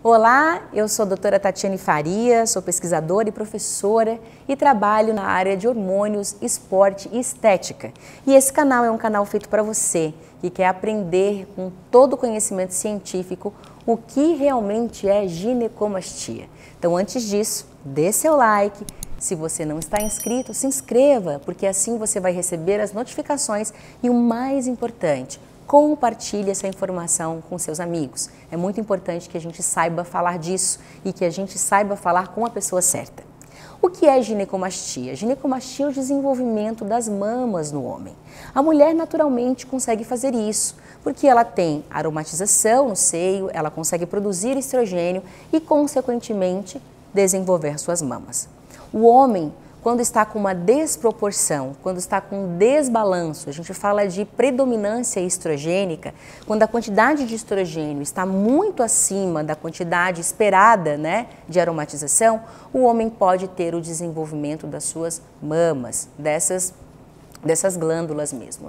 Olá, eu sou a doutora Tatiane Faria, sou pesquisadora e professora e trabalho na área de hormônios, esporte e estética. E esse canal é um canal feito para você que quer aprender com todo o conhecimento científico o que realmente é ginecomastia. Então, antes disso, dê seu like. Se você não está inscrito, se inscreva, porque assim você vai receber as notificações e o mais importante, compartilhe essa informação com seus amigos. É muito importante que a gente saiba falar disso e que a gente saiba falar com a pessoa certa. O que é ginecomastia? Ginecomastia é o desenvolvimento das mamas no homem. A mulher naturalmente consegue fazer isso, porque ela tem aromatização no seio, ela consegue produzir estrogênio e, consequentemente, desenvolver suas mamas. O homem, quando está com uma desproporção, quando está com um desbalanço, a gente fala de predominância estrogênica, quando a quantidade de estrogênio está muito acima da quantidade esperada, de aromatização, o homem pode ter o desenvolvimento das suas mamas, dessas glândulas mesmo,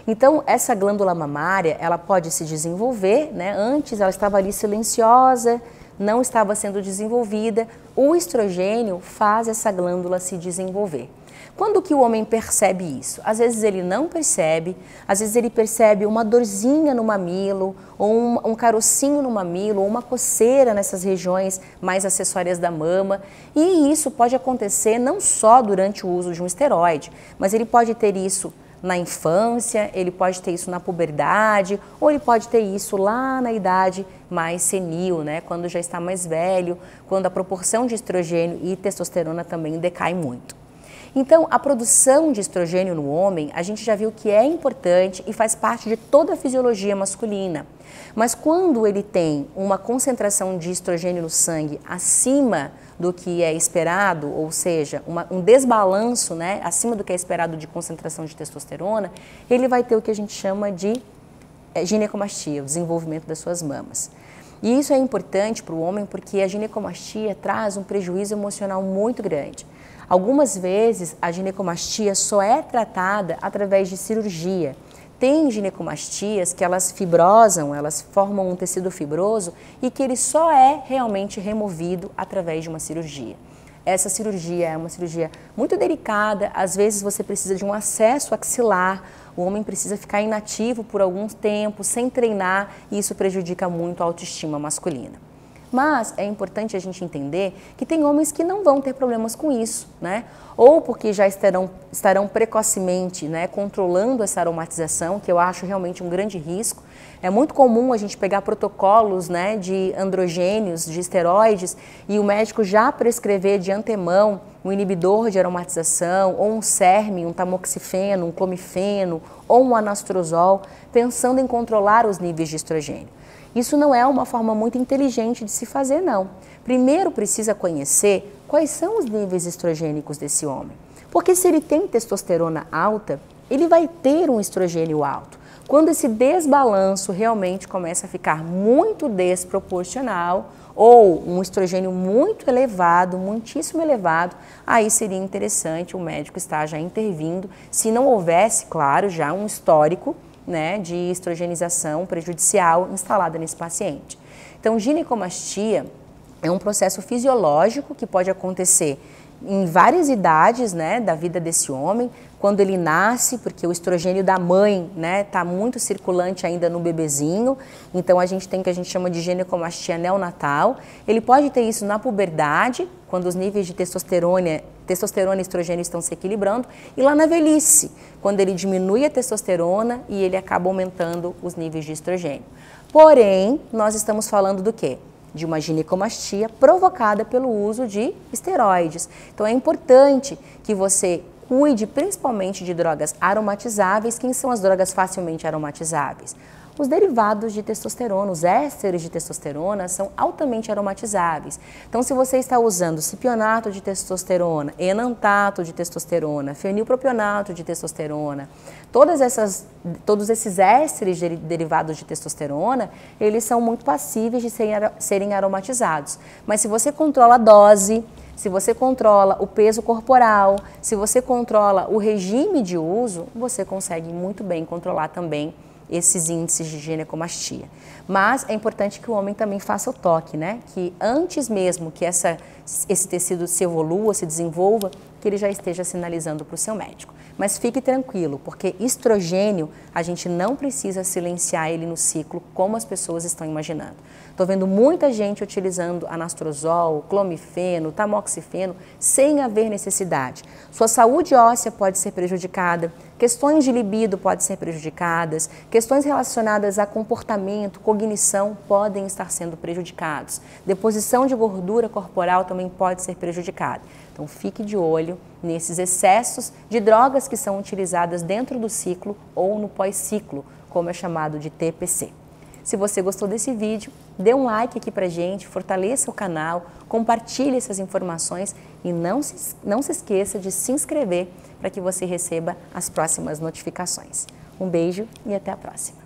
Então, essa glândula mamária, ela pode se desenvolver, Antes ela estava ali silenciosa, não estava sendo desenvolvida, o estrogênio faz essa glândula se desenvolver. Quando que o homem percebe isso? Às vezes ele não percebe, às vezes ele percebe uma dorzinha no mamilo, ou um carocinho no mamilo, ou uma coceira nessas regiões mais acessórias da mama. E isso pode acontecer não só durante o uso de um esteroide, mas ele pode ter isso na infância, ele pode ter isso na puberdade, ou ele pode ter isso lá na idade mais senil, quando já está mais velho, quando a proporção de estrogênio e testosterona também decai muito. Então, a produção de estrogênio no homem, a gente já viu que é importante e faz parte de toda a fisiologia masculina. Mas quando ele tem uma concentração de estrogênio no sangue acima do que é esperado, ou seja, um desbalanço, acima do que é esperado de concentração de testosterona, ele vai ter o que a gente chama de ginecomastia, o desenvolvimento das suas mamas. E isso é importante para o homem porque a ginecomastia traz um prejuízo emocional muito grande. Algumas vezes a ginecomastia só é tratada através de cirurgia. Tem ginecomastias que elas fibrosam, elas formam um tecido fibroso e que ele só é realmente removido através de uma cirurgia. Essa cirurgia é uma cirurgia muito delicada, às vezes você precisa de um acesso axilar, o homem precisa ficar inativo por algum tempo, sem treinar, e isso prejudica muito a autoestima masculina. Mas é importante a gente entender que tem homens que não vão ter problemas com isso, Ou porque já estarão precocemente, controlando essa aromatização, que eu acho realmente um grande risco. É muito comum a gente pegar protocolos, de androgênios, de esteroides, e o médico já prescrever de antemão um inibidor de aromatização, ou um SERM, um tamoxifeno, um clomifeno, ou um anastrozol, pensando em controlar os níveis de estrogênio. Isso não é uma forma muito inteligente de se fazer, não. Primeiro precisa conhecer quais são os níveis estrogênicos desse homem. Porque se ele tem testosterona alta, ele vai ter um estrogênio alto. Quando esse desbalanço realmente começa a ficar muito desproporcional, ou um estrogênio muito elevado, muitíssimo elevado, aí seria interessante o médico estar já intervindo, se não houvesse, claro, já um histórico, de estrogenização prejudicial instalada nesse paciente. Então, ginecomastia é um processo fisiológico que pode acontecer em várias idades, da vida desse homem, quando ele nasce, porque o estrogênio da mãe, está muito circulante ainda no bebezinho, então a gente tem o que a gente chama de ginecomastia neonatal. Ele pode ter isso na puberdade, quando os níveis de testosterona e estrogênio estão se equilibrando, e lá na velhice, quando ele diminui a testosterona e ele acaba aumentando os níveis de estrogênio. Porém, nós estamos falando do quê? De uma ginecomastia provocada pelo uso de esteroides. Então é importante que você cuide principalmente de drogas aromatizáveis. Quem são as drogas facilmente aromatizáveis? Os derivados de testosterona, os ésteres de testosterona são altamente aromatizáveis. Então, se você está usando cipionato de testosterona, enantato de testosterona, fenilpropionato de testosterona, todos esses ésteres derivados de testosterona, eles são muito passíveis de serem aromatizados. Mas se você controla a dose, se você controla o peso corporal, se você controla o regime de uso, você consegue muito bem controlar também esses índices de ginecomastia. Mas é importante que o homem também faça o toque, né? Que antes mesmo que esse tecido se evolua, se desenvolva, que ele já esteja sinalizando para o seu médico. Mas fique tranquilo, porque estrogênio, a gente não precisa silenciar ele no ciclo, como as pessoas estão imaginando. Estou vendo muita gente utilizando anastrozol, clomifeno, tamoxifeno, sem haver necessidade. Sua saúde óssea pode ser prejudicada, questões de libido podem ser prejudicadas, questões relacionadas a comportamento, cognição podem estar sendo prejudicados. Deposição de gordura corporal também pode ser prejudicada. Então fique de olho nesses excessos de drogas que são utilizadas dentro do ciclo ou no pós-ciclo, como é chamado de TPC. Se você gostou desse vídeo, dê um like aqui pra gente, fortaleça o canal, compartilhe essas informações e não se esqueça de se inscrever para que você receba as próximas notificações. Um beijo e até a próxima!